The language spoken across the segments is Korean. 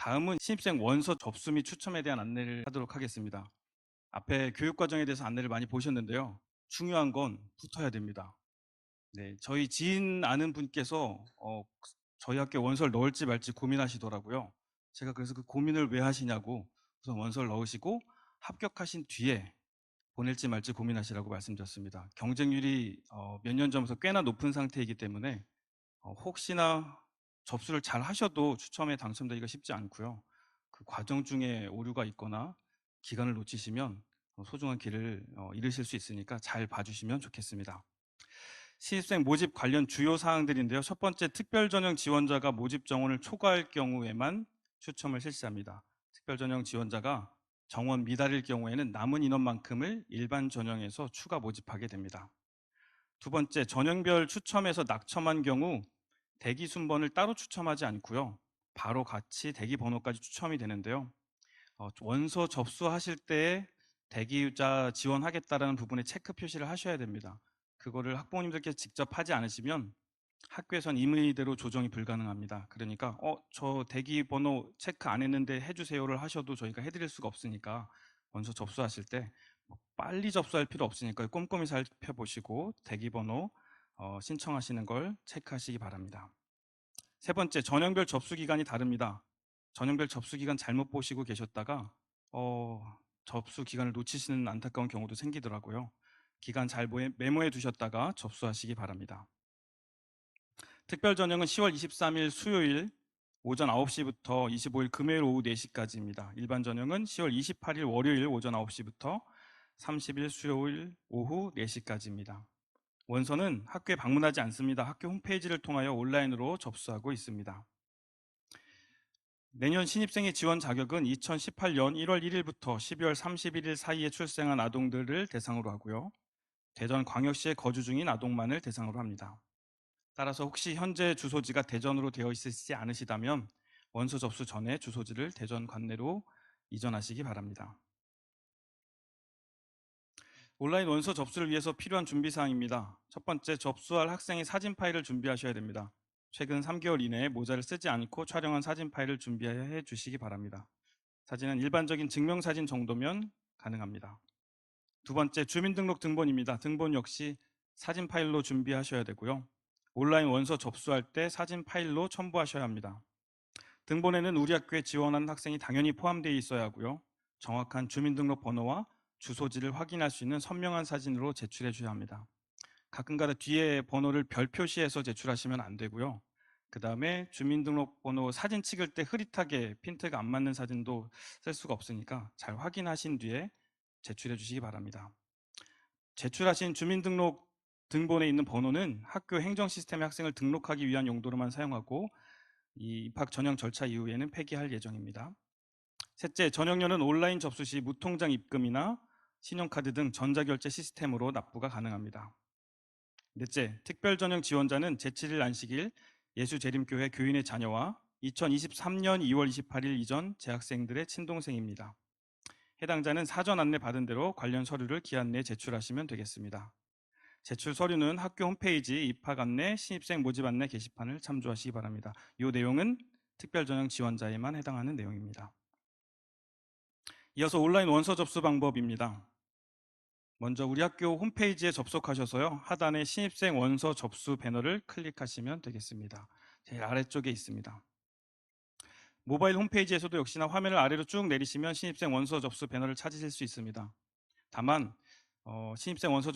다음은 신입생 원서 접수 및 추첨에 대한 안내를 하도록 하겠습니다. 앞에 교육과정에 대해서 안내를 많이 보셨는데요. 중요한 건 붙어야 됩니다. 네, 저희 지인 아는 분께서 저희 학교에 원서를 넣을지 말지 고민하시더라고요. 제가 그래서 그 고민을 왜 하시냐고 우선 원서를 넣으시고 합격하신 뒤에 보낼지 말지 고민하시라고 말씀드렸습니다. 경쟁률이 몇 년 전부터 꽤나 높은 상태이기 때문에 혹시나 접수를 잘 하셔도 추첨에 당첨되기가 쉽지 않고요. 그 과정 중에 오류가 있거나 기간을 놓치시면 소중한 길을 잃으실 수 있으니까 잘 봐주시면 좋겠습니다. 신입생 모집 관련 주요 사항들인데요. 첫 번째, 특별전형 지원자가 모집 정원을 초과할 경우에만 추첨을 실시합니다. 특별전형 지원자가 정원 미달일 경우에는 남은 인원만큼을 일반 전형에서 추가 모집하게 됩니다. 두 번째, 전형별 추첨에서 낙첨한 경우 대기 순번을 따로 추첨하지 않고요. 바로 같이 대기 번호까지 추첨이 되는데요. 원서 접수하실 때 대기자 지원하겠다라는 부분에 체크 표시를 하셔야 됩니다. 그거를 학부모님들께서 직접 하지 않으시면 학교에선 임의대로 조정이 불가능합니다. 그러니까 저 대기 번호 체크 안 했는데 해주세요를 하셔도 저희가 해드릴 수가 없으니까 원서 접수하실 때 빨리 접수할 필요 없으니까 꼼꼼히 살펴보시고 대기 번호 신청하시는 걸 체크하시기 바랍니다. 세 번째, 전형별 접수 기간이 다릅니다. 전형별 접수 기간 잘못 보시고 계셨다가 접수 기간을 놓치시는 안타까운 경우도 생기더라고요. 기간 잘 메모해 두셨다가 접수하시기 바랍니다. 특별 전형은 10월 23일 수요일 오전 9시부터 25일 금요일 오후 4시까지입니다. 일반 전형은 10월 28일 월요일 오전 9시부터 30일 수요일 오후 4시까지입니다. 원서는 학교에 방문하지 않습니다. 학교 홈페이지를 통하여 온라인으로 접수하고 있습니다. 내년 신입생의 지원 자격은 2018년 1월 1일부터 12월 31일 사이에 출생한 아동들을 대상으로 하고요. 대전광역시에 거주 중인 아동만을 대상으로 합니다. 따라서 혹시 현재 주소지가 대전으로 되어 있으시지 않으시다면 원서 접수 전에 주소지를 대전 관내로 이전하시기 바랍니다. 온라인 원서 접수를 위해서 필요한 준비사항입니다. 첫 번째, 접수할 학생의 사진 파일을 준비하셔야 됩니다. 최근 3개월 이내에 모자를 쓰지 않고 촬영한 사진 파일을 준비해 주시기 바랍니다. 사진은 일반적인 증명사진 정도면 가능합니다. 두 번째, 주민등록 등본입니다. 등본 역시 사진 파일로 준비하셔야 되고요. 온라인 원서 접수할 때 사진 파일로 첨부하셔야 합니다. 등본에는 우리 학교에 지원한 학생이 당연히 포함되어 있어야 하고요. 정확한 주민등록 번호와 주소지를 확인할 수 있는 선명한 사진으로 제출해 주셔야 합니다. 가끔가다 뒤에 번호를 별 표시해서 제출하시면 안 되고요. 그 다음에 주민등록번호 사진 찍을 때 흐릿하게 핀트가 안 맞는 사진도 쓸 수가 없으니까 잘 확인하신 뒤에 제출해 주시기 바랍니다. 제출하신 주민등록 등본에 있는 번호는 학교 행정 시스템에 학생을 등록하기 위한 용도로만 사용하고 이 입학 전형 절차 이후에는 폐기할 예정입니다. 셋째, 전형료는 온라인 접수 시 무통장 입금이나 신용카드 등 전자결제 시스템으로 납부가 가능합니다. 넷째, 특별전형 지원자는 제7일 안식일 예수재림교회 교인의 자녀와 2023년 2월 28일 이전 재학생들의 친동생입니다. 해당자는 사전 안내 받은 대로 관련 서류를 기한 내에 제출하시면 되겠습니다. 제출 서류는 학교 홈페이지 입학 안내, 신입생 모집 안내 게시판을 참조하시기 바랍니다. 이 내용은 특별전형 지원자에만 해당하는 내용입니다. 이어서 온라인 원서 접수 방법입니다. 먼저 우리 학교 홈페이지에 접속하셔서요. 하단에 신입생 원서 접수 배너를 클릭하시면 되겠습니다. 제일 아래쪽에 있습니다. 모바일 홈페이지에서도 역시나 화면을 아래로 쭉 내리시면 신입생 원서 접수 배너를 찾으실 수 있습니다. 다만 신입생 원서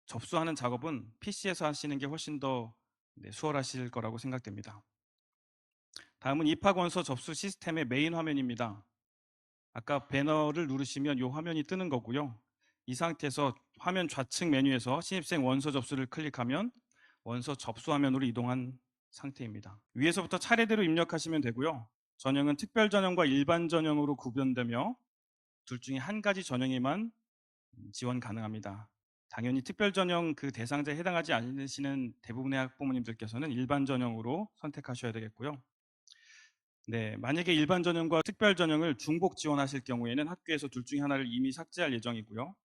접수하는 작업은 PC에서 하시는 게 훨씬 더 수월하실 거라고 생각됩니다. 다음은 입학 원서 접수 시스템의 메인 화면입니다. 아까 배너를 누르시면 이 화면이 뜨는 거고요. 이 상태에서 화면 좌측 메뉴에서 신입생 원서 접수를 클릭하면 원서 접수 화면으로 이동한 상태입니다. 위에서부터 차례대로 입력하시면 되고요. 전형은 특별 전형과 일반 전형으로 구분되며 둘 중에 한 가지 전형에만 지원 가능합니다. 당연히 특별 전형 그 대상자에 해당하지 않으시는 대부분의 학부모님들께서는 일반 전형으로 선택하셔야 되겠고요. 네, 만약에 일반 전형과 특별 전형을 중복 지원하실 경우에는 학교에서 둘 중에 하나를 이미 삭제할 예정이고요.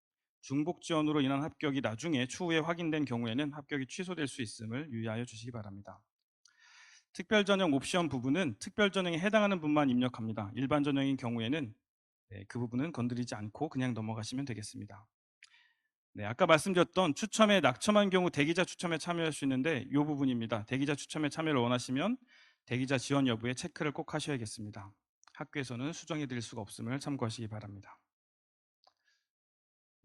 중복 지원으로 인한 합격이 나중에 추후에 확인된 경우에는 합격이 취소될 수 있음을 유의하여 주시기 바랍니다. 특별 전형 옵션 부분은 특별 전형에 해당하는 분만 입력합니다. 일반 전형인 경우에는 그 부분은 건드리지 않고 그냥 넘어가시면 되겠습니다. 네, 아까 말씀드렸던 추첨에 낙첨한 경우 대기자 추첨에 참여할 수 있는데 이 부분입니다. 대기자 추첨에 참여를 원하시면 대기자 지원 여부에 체크를 꼭 하셔야겠습니다. 학교에서는 수정해 드릴 수가 없음을 참고하시기 바랍니다.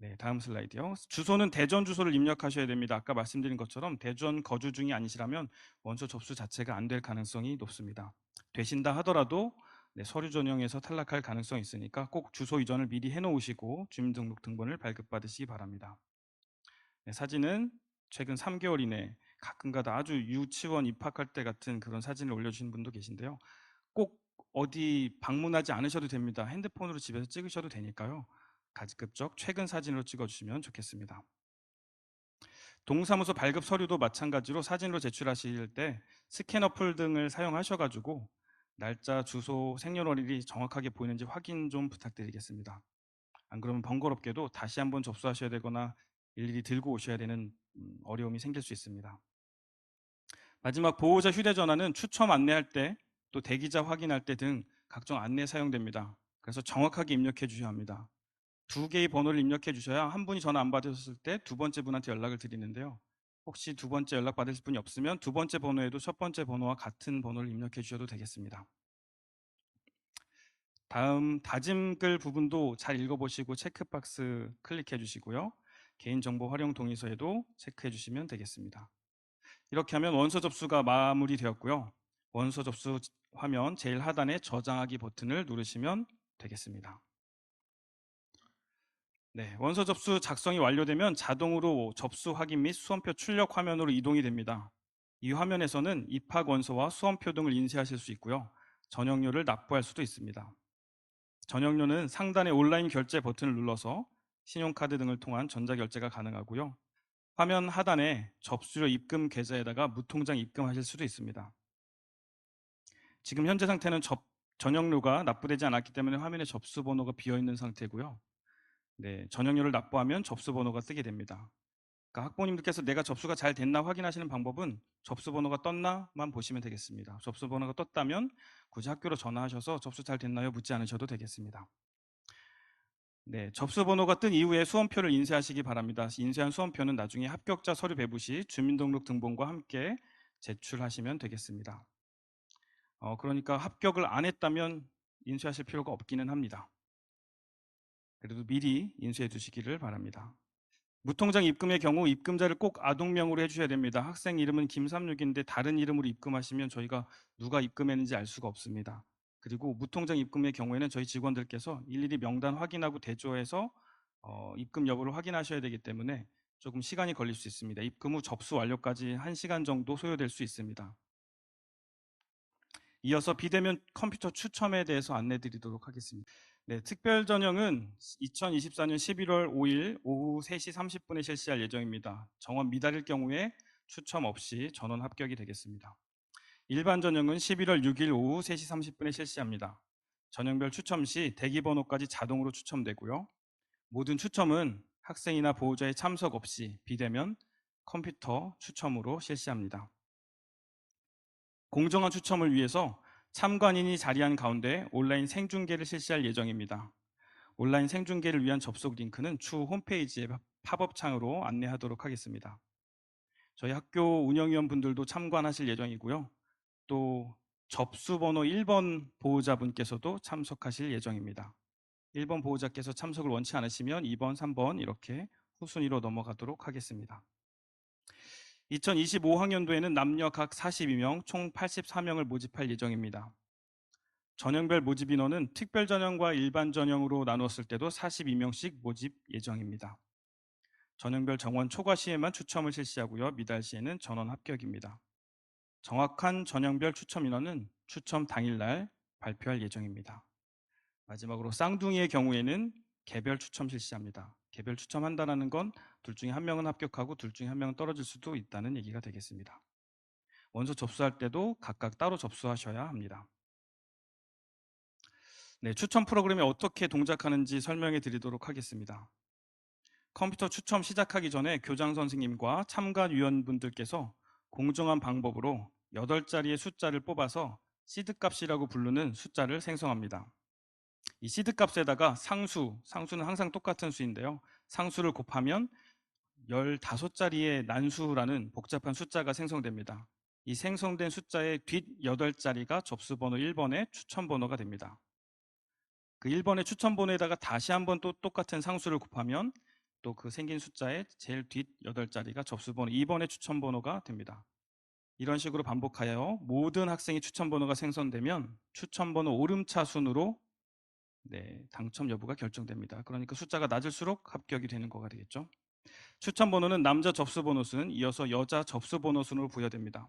네, 다음 슬라이드요. 주소는 대전 주소를 입력하셔야 됩니다. 아까 말씀드린 것처럼 대전 거주 중이 아니시라면 원서 접수 자체가 안 될 가능성이 높습니다. 되신다 하더라도 서류 전형에서 탈락할 가능성이 있으니까 꼭 주소 이전을 미리 해놓으시고 주민등록등본을 발급받으시기 바랍니다. 네, 사진은 최근 3개월 이내 가끔가다 아주 유치원 입학할 때 같은 그런 사진을 올려주시는 분도 계신데요. 꼭 어디 방문하지 않으셔도 됩니다. 핸드폰으로 집에서 찍으셔도 되니까요. 가급적 최근 사진으로 찍어주시면 좋겠습니다. 동사무소 발급 서류도 마찬가지로 사진으로 제출하실 때 스캔 어플 등을 사용하셔가지고 날짜, 주소, 생년월일이 정확하게 보이는지 확인 좀 부탁드리겠습니다. 안 그러면 번거롭게도 다시 한번 접수하셔야 되거나 일일이 들고 오셔야 되는 어려움이 생길 수 있습니다. 마지막 보호자 휴대전화는 추첨 안내할 때 또 대기자 확인할 때 등 각종 안내에 사용됩니다. 그래서 정확하게 입력해 주셔야 합니다. 2개의 번호를 입력해 주셔야 한 분이 전화 안 받으셨을 때 두 번째 분한테 연락을 드리는데요. 혹시 두 번째 연락 받으실 분이 없으면 두 번째 번호에도 첫 번째 번호와 같은 번호를 입력해 주셔도 되겠습니다. 다음 다짐글 부분도 잘 읽어보시고 체크박스 클릭해 주시고요. 개인정보 활용 동의서에도 체크해 주시면 되겠습니다. 이렇게 하면 원서 접수가 마무리되었고요. 원서 접수 화면 제일 하단에 저장하기 버튼을 누르시면 되겠습니다. 네, 원서 접수 작성이 완료되면 자동으로 접수 확인 및 수험표 출력 화면으로 이동이 됩니다. 이 화면에서는 입학 원서와 수험표 등을 인쇄하실 수 있고요. 전형료를 납부할 수도 있습니다. 전형료는 상단의 온라인 결제 버튼을 눌러서 신용카드 등을 통한 전자결제가 가능하고요. 화면 하단에 접수료 입금 계좌에다가 무통장 입금하실 수도 있습니다. 지금 현재 상태는 전형료가 납부되지 않았기 때문에 화면에 접수번호가 비어있는 상태고요. 네, 전형료를 납부하면 접수번호가 뜨게 됩니다. 그러니까 학부모님들께서 내가 접수가 잘 됐나 확인하시는 방법은 접수번호가 떴나만 보시면 되겠습니다. 접수번호가 떴다면 굳이 학교로 전화하셔서 접수 잘 됐나요? 묻지 않으셔도 되겠습니다. 네, 접수번호가 뜬 이후에 수험표를 인쇄하시기 바랍니다. 인쇄한 수험표는 나중에 합격자 서류 배부 시 주민등록등본과 함께 제출하시면 되겠습니다. 그러니까 합격을 안 했다면 인쇄하실 필요가 없기는 합니다. 그래도 미리 인쇄해 두시기를 바랍니다. 무통장 입금의 경우 입금자를 꼭 아동명으로 해주셔야 됩니다. 학생 이름은 김삼육인데 다른 이름으로 입금하시면 저희가 누가 입금했는지 알 수가 없습니다. 그리고 무통장 입금의 경우에는 저희 직원들께서 일일이 명단 확인하고 대조해서 입금 여부를 확인하셔야 되기 때문에 조금 시간이 걸릴 수 있습니다. 입금 후 접수 완료까지 1시간 정도 소요될 수 있습니다. 이어서 비대면 컴퓨터 추첨에 대해서 안내 드리도록 하겠습니다. 네, 특별 전형은 2024년 11월 5일 오후 3시 30분에 실시할 예정입니다. 정원 미달일 경우에 추첨 없이 전원 합격이 되겠습니다. 일반 전형은 11월 6일 오후 3시 30분에 실시합니다. 전형별 추첨 시 대기번호까지 자동으로 추첨되고요. 모든 추첨은 학생이나 보호자의 참석 없이 비대면 컴퓨터 추첨으로 실시합니다. 공정한 추첨을 위해서 참관인이 자리한 가운데 온라인 생중계를 실시할 예정입니다. 온라인 생중계를 위한 접속 링크는 추후 홈페이지에 팝업 창으로 안내하도록 하겠습니다. 저희 학교 운영위원분들도 참관하실 예정이고요. 또 접수번호 1번 보호자분께서도 참석하실 예정입니다. 1번 보호자께서 참석을 원치 않으시면 2번, 3번 이렇게 후순위로 넘어가도록 하겠습니다. 2025학년도에는 남녀 각 42명, 총 84명을 모집할 예정입니다. 전형별 모집 인원은 특별 전형과 일반 전형으로 나누었을 때도 42명씩 모집 예정입니다. 전형별 정원 초과 시에만 추첨을 실시하고요. 미달 시에는 전원 합격입니다. 정확한 전형별 추첨 인원은 추첨 당일날 발표할 예정입니다. 마지막으로 쌍둥이의 경우에는 개별 추첨 실시합니다. 개별 추첨한다는 건 둘 중에 한 명은 합격하고 둘 중에 한 명은 떨어질 수도 있다는 얘기가 되겠습니다. 원서 접수할 때도 각각 따로 접수하셔야 합니다. 네, 추첨 프로그램이 어떻게 동작하는지 설명해 드리도록 하겠습니다. 컴퓨터 추첨 시작하기 전에 교장 선생님과 참가위원분들께서 공정한 방법으로 8자리의 숫자를 뽑아서 시드값이라고 부르는 숫자를 생성합니다. 이 시드값에다가 상수는 항상 똑같은 수인데요. 상수를 곱하면 15자리의 난수라는 복잡한 숫자가 생성됩니다. 이 생성된 숫자의 뒷 8자리가 접수번호 1번의 추천번호가 됩니다. 그 1번의 추천번호에다가 다시 한번 또 똑같은 상수를 곱하면 또 그 생긴 숫자의 제일 뒷 8자리가 접수번호 2번의 추천번호가 됩니다. 이런 식으로 반복하여 모든 학생의 추천번호가 생성되면 추천번호 오름차 순으로 당첨 여부가 결정됩니다. 그러니까 숫자가 낮을수록 합격이 되는 거가 되겠죠. 추천번호는 남자 접수번호수는 이어서 여자 접수번호수로 부여됩니다.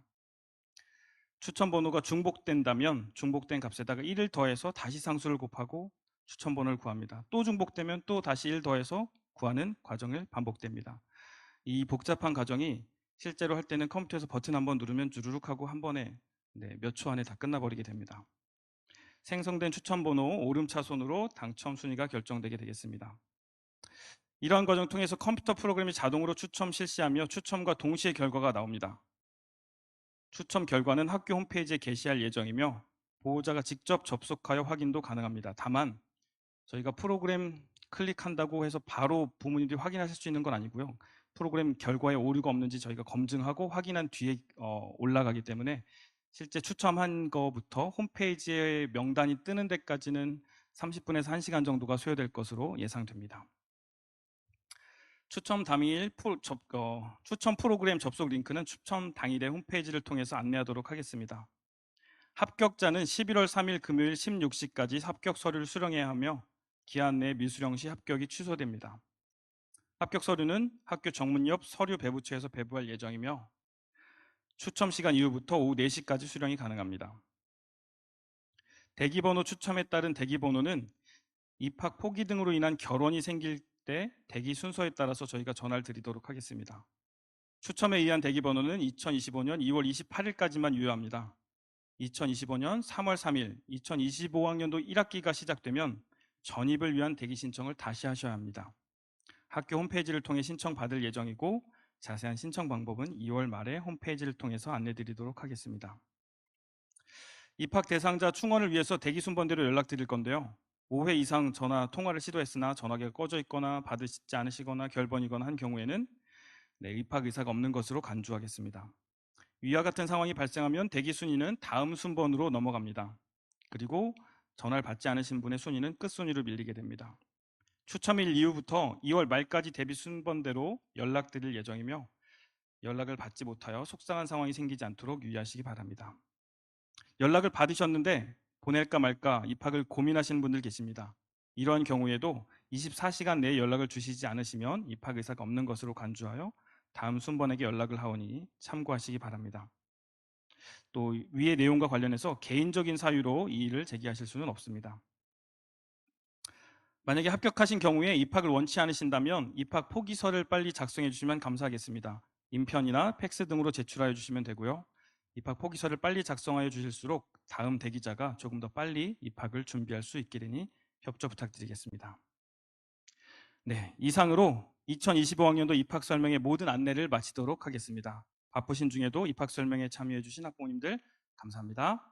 추천번호가 중복된다면 중복된 값에다가 1을 더해서 다시 상수를 곱하고 추천번호를 구합니다. 또 중복되면 또 다시 1 더해서 구하는 과정을 반복됩니다. 이 복잡한 과정이 실제로 할 때는 컴퓨터에서 버튼 한번 누르면 주르륵 하고 한 번에 몇 초 안에 다 끝나버리게 됩니다. 생성된 추천번호 오름차순으로 당첨 순위가 결정되게 되겠습니다. 이러한 과정을 통해서 컴퓨터 프로그램이 자동으로 추첨 실시하며 추첨과 동시에 결과가 나옵니다. 추첨 결과는 학교 홈페이지에 게시할 예정이며 보호자가 직접 접속하여 확인도 가능합니다. 다만 저희가 프로그램 클릭한다고 해서 바로 부모님들이 확인하실 수 있는 건 아니고요. 프로그램 결과에 오류가 없는지 저희가 검증하고 확인한 뒤에 올라가기 때문에 실제 추첨한 거부터 홈페이지에 명단이 뜨는 데까지는 30분에서 1시간 정도가 소요될 것으로 예상됩니다. 추첨 당일 추첨 프로그램 접속 링크는 추첨 당일의 홈페이지를 통해서 안내하도록 하겠습니다. 합격자는 11월 3일 금요일 16시까지 합격 서류를 수령해야 하며 기한 내 미수령 시 합격이 취소됩니다. 합격 서류는 학교 정문 옆 서류 배부처에서 배부할 예정이며 추첨 시간 이후부터 오후 4시까지 수령이 가능합니다. 대기번호 추첨에 따른 대기번호는 입학 포기 등으로 인한 결원이 생길 때 대기 순서에 따라서 저희가 전화를 드리도록 하겠습니다. 추첨에 의한 대기번호는 2025년 2월 28일까지만 유효합니다. 2025년 3월 3일 2025학년도 1학기가 시작되면 전입을 위한 대기 신청을 다시 하셔야 합니다. 학교 홈페이지를 통해 신청받을 예정이고 자세한 신청 방법은 2월 말에 홈페이지를 통해서 안내드리도록 하겠습니다. 입학 대상자 충원을 위해서 대기 순번대로 연락드릴 건데요. 5회 이상 전화 통화를 시도했으나 전화기가 꺼져 있거나 받으시지 않으시거나 결번이거나 한 경우에는 입학 의사가 없는 것으로 간주하겠습니다. 위와 같은 상황이 발생하면 대기 순위는 다음 순번으로 넘어갑니다. 그리고 전화를 받지 않으신 분의 순위는 끝 순위로 밀리게 됩니다. 추첨일 이후부터 2월 말까지 대비 순번대로 연락드릴 예정이며 연락을 받지 못하여 속상한 상황이 생기지 않도록 유의하시기 바랍니다. 연락을 받으셨는데 보낼까 말까 입학을 고민하시는 분들 계십니다. 이러한 경우에도 24시간 내에 연락을 주시지 않으시면 입학 의사가 없는 것으로 간주하여 다음 순번에게 연락을 하오니 참고하시기 바랍니다. 또 위의 내용과 관련해서 개인적인 사유로 이의를 제기하실 수는 없습니다. 만약에 합격하신 경우에 입학을 원치 않으신다면 입학 포기서를 빨리 작성해 주시면 감사하겠습니다. 인편이나 팩스 등으로 제출하여 주시면 되고요. 입학 포기서를 빨리 작성하여 주실수록 다음 대기자가 조금 더 빨리 입학을 준비할 수 있게 되니 협조 부탁드리겠습니다. 이상으로 2025학년도 입학 설명의 모든 안내를 마치도록 하겠습니다. 바쁘신 중에도 입학 설명에 참여해 주신 학부모님들 감사합니다.